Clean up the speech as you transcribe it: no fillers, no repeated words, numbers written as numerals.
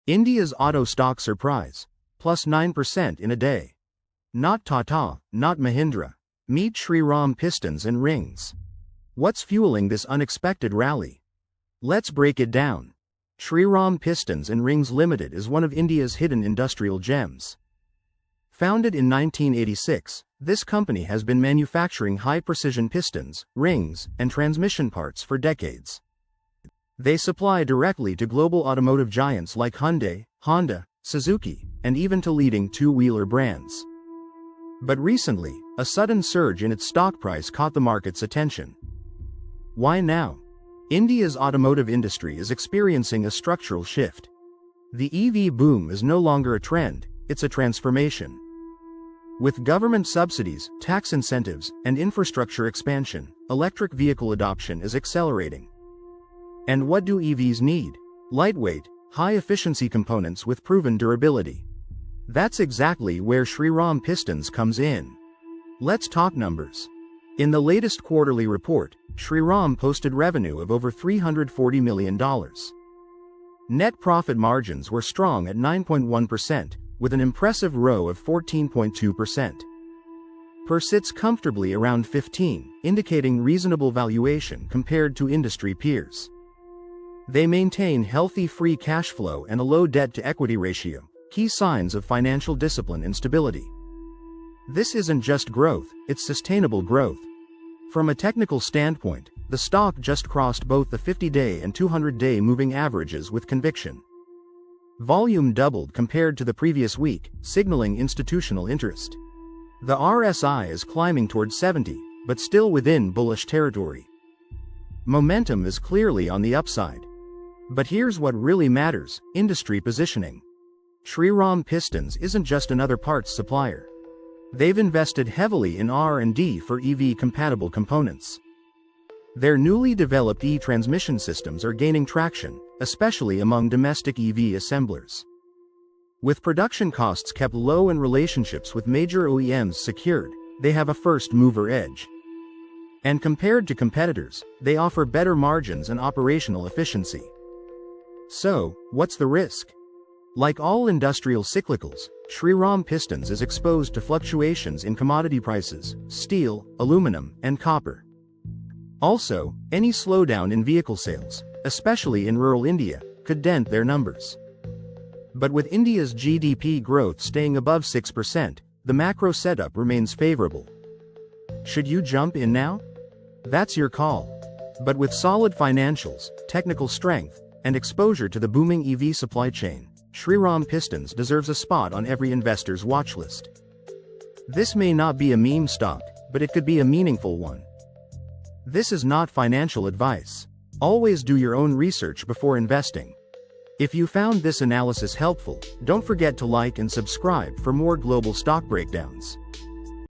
India's auto stock surprise, plus 9% in a day. Not Tata, not Mahindra. Meet Shriram Pistons and Rings. What's fueling this unexpected rally? Let's break it down. Shriram Pistons and Rings Ltd is one of India's hidden industrial gems. Founded in 1986, this company has been manufacturing high-precision pistons, rings, and transmission parts for decades. They supply directly to global automotive giants like Hyundai, Honda, Suzuki, and even to leading two-wheeler brands. But recently, a sudden surge in its stock price caught the market's attention. Why now? India's automotive industry is experiencing a structural shift. The EV boom is no longer a trend, it's a transformation. With government subsidies, tax incentives, and infrastructure expansion, electric vehicle adoption is accelerating. And what do EVs need? Lightweight, high-efficiency components with proven durability. That's exactly where Shriram Pistons comes in. Let's talk numbers. In the latest quarterly report, Shriram posted revenue of over $340 million. Net profit margins were strong at 9.1%, with an impressive ROE of 14.2%. PER sits comfortably around 15, indicating reasonable valuation compared to industry peers. They maintain healthy free cash flow and a low debt-to-equity ratio, key signs of financial discipline and stability. This isn't just growth, it's sustainable growth. From a technical standpoint, the stock just crossed both the 50-day and 200-day moving averages with conviction. Volume doubled compared to the previous week, signaling institutional interest. The RSI is climbing toward 70, but still within bullish territory. Momentum is clearly on the upside. But here's what really matters: industry positioning. Shriram Pistons isn't just another parts supplier. They've invested heavily in R&D for EV-compatible components. Their newly developed e-transmission systems are gaining traction, especially among domestic EV assemblers. With production costs kept low and relationships with major OEMs secured, they have a first-mover edge. And compared to competitors, they offer better margins and operational efficiency. So, what's the risk? Like all industrial cyclicals, Shriram Pistons is exposed to fluctuations in commodity prices, steel, aluminum, and copper. Also, any slowdown in vehicle sales, especially in rural India, could dent their numbers. But with India's GDP growth staying above 6%, the macro setup remains favorable. Should you jump in now? That's your call. But with solid financials, technical strength, and exposure to the booming EV supply chain, Shriram Pistons deserves a spot on every investor's watch list. This may not be a meme stock, but it could be a meaningful one. This is not financial advice. Always do your own research before investing. If you found this analysis helpful, don't forget to like and subscribe for more global stock breakdowns.